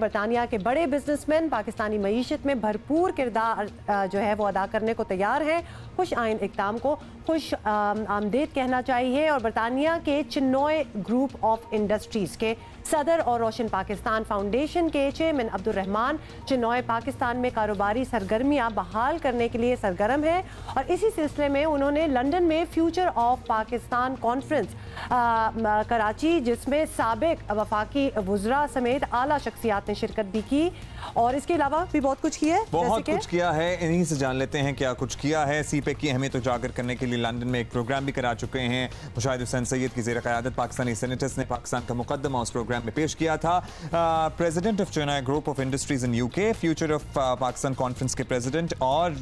बरतानिया के बड़े बिजनेसमैन पाकिस्तानी मईशत में भरपूर किरदार जो है वो अदा करने को तैयार हैं। खुश आइन इक़दाम को खुश आमदेद कहना चाहिए। और बरतानिया के चिन्नॉय ग्रुप ऑफ इंडस्ट्रीज़ के सदर और रोशन पाकिस्तान फाउंडेशन के चेयरमैन अब्दुर्रहमान चिन्नॉय पाकिस्तान में कारोबारी सरगर्मियां बहाल करने के लिए सरगर्म है। और इसी सिलसिले में उन्होंने लंदन में future of Pakistan conference Karachi, जिसमें साबिक वफाकी वुज़रा समेत आला शख्सियात ने शिरकत भी की। और इसके अलावा भी बहुत कुछ किया है, बहुत कुछ किया है। इन्हीं से जान लेते हैं क्या कुछ किया है। सीपेक की अहमियत उजागर करने के लिए लंदन में एक प्रोग्राम भी करा चुके हैं। मुशाहिद हुसैन सैयद की ज़ेर क़यादत पाकिस्तानी सेनेटर्स ने पाकिस्तान का मुकदमा उस प्रोग्राम में पेश किया था। President of Chinoy group of industries in UK, future of Pakistan conference के प्रेसिडेंट और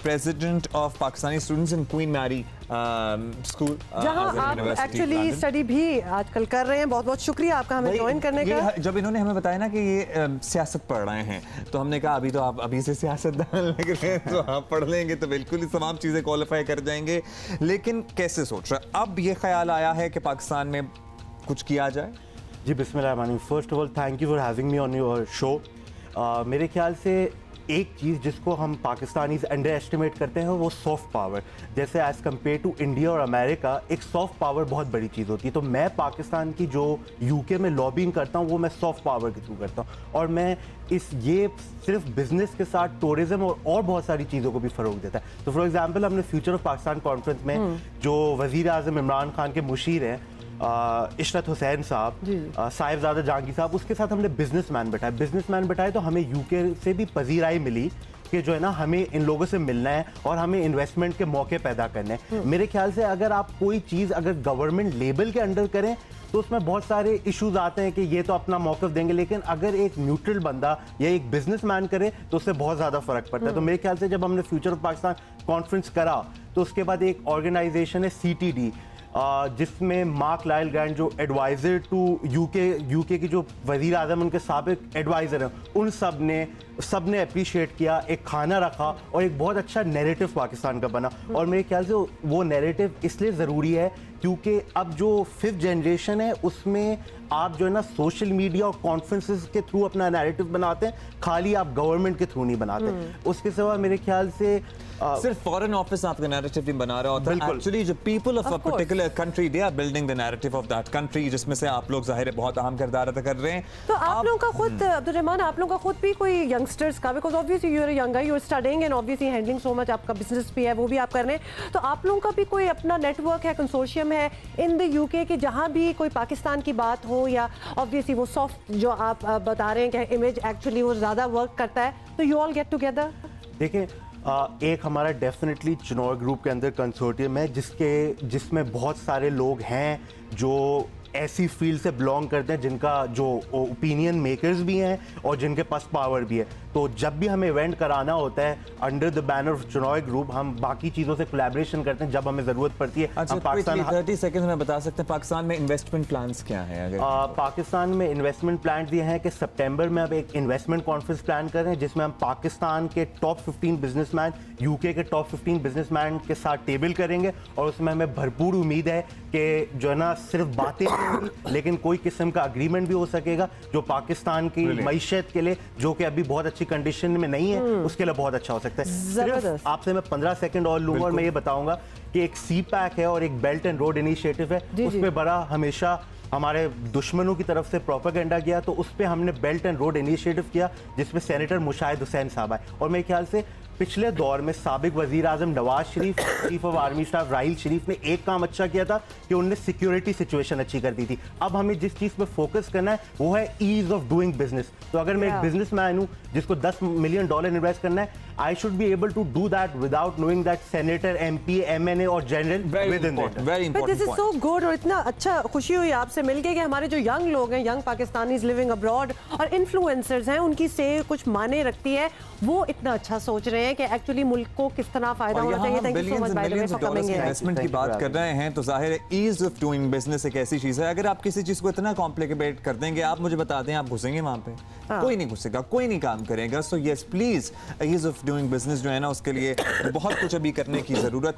president of Pakistani students in Queen Mary school, जहां आप एक्चुअली स्टडी भी आजकल कर रहे हैं। बहुत बहुत शुक्रिया आपका हमें ज्वाइन करने का। जब इन्होंने हमें बताया ना कि ये सियासत पढ़ रहे हैं, तो हमने कहा अभी तो आप अभी से सियासतदान लग रहे हैं, तो आप पढ़ लेंगे तो बिल्कुल ही तमाम चीज़ें क्वालिफाई कर जाएंगे। लेकिन कैसे सोच रहे हैं? अब ये ख्याल आया है कि पाकिस्तान में कुछ किया जाए? जी बिस्मिल्लाह। First of all thank you for having me on your show. मेरे ख्याल से एक चीज़ जिसको हम पाकिस्तानीज अंडर एस्टिमेट करते हैं वो सॉफ्ट पावर। जैसे एज़ कम्पेयर टू इंडिया और अमेरिका, एक सॉफ्ट पावर बहुत बड़ी चीज़ होती है। तो मैं पाकिस्तान की जो यूके में लॉबिंग करता हूँ वो मैं सॉफ्ट पावर के थ्रू करता हूँ। और मैं ये सिर्फ बिजनेस के साथ टूरिज्म और बहुत सारी चीज़ों को भी फ़रोग देता है। तो फॉर एग्जाम्पल हमने फ्यूचर ऑफ पाकिस्तान कॉन्फ्रेंस में जो वज़ीर आज़म इमरान खान के मुशीर हैं इशरत हुसैन साहब, साहिबजादा जहांगीर साहब, उसके साथ हमने बिजनेसमैन बैठाए। तो हमें यूके से भी पजीराई मिली कि जो है ना हमें इन लोगों से मिलना है और हमें इन्वेस्टमेंट के मौके पैदा करने हैं। मेरे ख्याल से अगर आप कोई चीज़ अगर गवर्नमेंट लेवल के अंडर करें तो उसमें बहुत सारे इश्यूज आते हैं कि ये तो अपना मौक़िफ़ देंगे, लेकिन अगर एक न्यूट्रल बंदा या एक बिजनेसमैन करे तो उससे बहुत ज़्यादा फ़र्क पड़ता है। तो मेरे ख्याल से जब हमने फ्यूचर ऑफ पाकिस्तान कॉन्फ्रेंस करा तो उसके बाद एक ऑर्गेनाइजेशन है CTD, जिसमें मार्क लाइल ग्रैंड जो एडवाइज़र टू यूके की जो वज़ीर आज़म उनके साबिक एडवाइज़र हैं, उन सब ने अप्रिशिएट किया, एक खाना रखा और एक बहुत अच्छा नैरेटिव पाकिस्तान का बना। और मेरे ख्याल से वो नैरेटिव इसलिए ज़रूरी है क्योंकि अब जो 5th जनरेशन है उसमें आप जो है ना सोशल मीडिया और कॉन्फ्रेंसेस के थ्रू अपना नैरेटिव बनाते हैं, खाली आप गवर्नमेंट के थ्रू नहीं बनाते। उसके सिवा मेरे ख्याल से सिर्फ फॉरेन ऑफिस आपका नैरेटिव नहीं बना रहा होता। एक्चुअली जो people of a particular country, they are building the narrative of that country, जिसमें से आप लोग जाहिर है बहुत अहम किरदार अदा कर रहे हैं। तो आप लोगों का खुद अब्दुर्रहमान, आप लोगों का खुद भी कोई यंगस्टर्स का, because obviously you are younger, you are studying and obviously handling so much, आपका बिजनेस भी है वो भी आप कर रहे हैं, तो आप लोगों का भी कोई अपना नेटवर्क है, कंसोर्शियम है इन द यूके कि जहाँ भी कोई पाकिस्तान की बात हो, या ऑब्वियसली वो सॉफ्ट जो आप बता रहे हैं कि इमेज एक्चुअली वो ज़्यादा वर्क करता है, तो यू ऑल गेट टुगेदर? देखिए, एक हमारा डेफिनेटली चिन्नॉय ग्रुप के अंदर कंसोर्टियम है जिसमें बहुत सारे लोग हैं जो ऐसी फील्ड से बिलोंग करते हैं जिनका जो ओपिनियन मेकर्स भी हैं और जिनके पास पावर भी है। तो जब भी हमें इवेंट कराना होता है under the banner of Chinoy group, हम बाकी चीज़ों से कोलैबोरेशन करते हैं जब हमें ज़रूरत पड़ती है। अच्छा, पाकिस्तान 30 सेकंड में बता सकते हैं पाकिस्तान में इन्वेस्टमेंट प्लान्स क्या हैं? अगर पाकिस्तान में इन्वेस्टमेंट प्लान्स ये हैं कि सितंबर में अब एक इन्वेस्टमेंट कॉन्फ्रेंस प्लान कर रहे हैं जिसमें हम पाकिस्तान के टॉप 15 बिजनेसमैन, यूके के टॉप 15 बिजनेसमैन के साथ टेबल करेंगे। और उसमें हमें भरपूर उम्मीद है कि जो है ना सिर्फ बातें लेकिन कोई किस्म का अग्रीमेंट भी हो सकेगा जो पाकिस्तान की मईशत के लिए, जो कि अभी बहुत अच्छी कंडीशन में नहीं है, उसके लिए बहुत अच्छा हो सकता है। सिर्फ आपसे मैं 15 सेकंड और लूंगा और मैं ये बताऊंगा कि एक CPAC है और एक बेल्ट एंड रोड इनिशिएटिव है, उस पर बड़ा हमेशा हमारे दुश्मनों की तरफ से प्रोपेगेंडा किया, तो उस पर हमने बेल्ट एंड रोड इनिशिएटिव किया जिसमें सेनेटर मुशाहिद हुसैन साहब आए। और मेरे ख्याल से पिछले दौर में साबिक वजीर आजम Nawaz Sharif, chief of army staff राहील शरीफ ने एक काम अच्छा किया था कि उन्होंने सिक्योरिटी सिचुएशन अच्छी कर दी थी। अब हमें जिस चीज़ पे फोकस करना है वो है ईज ऑफ डूइंग बिजनेस। तो अगर मैं एक बिजनेसमैन हूँ जिसको $10 मिलियन इन्वेस्ट करना है, I should be able to do that without knowing that senator, MP, MNA और general within that. Very important. This is so good और इतना अच्छा खुशी हुई आपसे मिलके कि हमारे जो यंग लोग हैं, यंग पाकिस्तानीज लिविंग अब्रॉड और इन्फ्लुएंसर्स हैं, उनकी से कुछ माने रखती है, वो इतना अच्छा सोच रहे हैं कि एक्चुअली मुल्क को किस तरह फायदा होना चाहिए। Thank you so much by the way for coming here. Investment की बात कर रहे हैं तो जाहिर है ईज ऑफ डूइंग बिजनेस एक ऐसी चीज है, अगर आप किसी चीज को इतना कॉम्प्लिकेट कर देंगे, आप मुझे बता दें आप घुसेंगे वहां पे? कोई नहीं घुसेगा, कोई नहीं काम करेगा। So yes please, ease of doing business जो है ना, उसके लिए बहुत कुछ अभी करने की जरूरत है।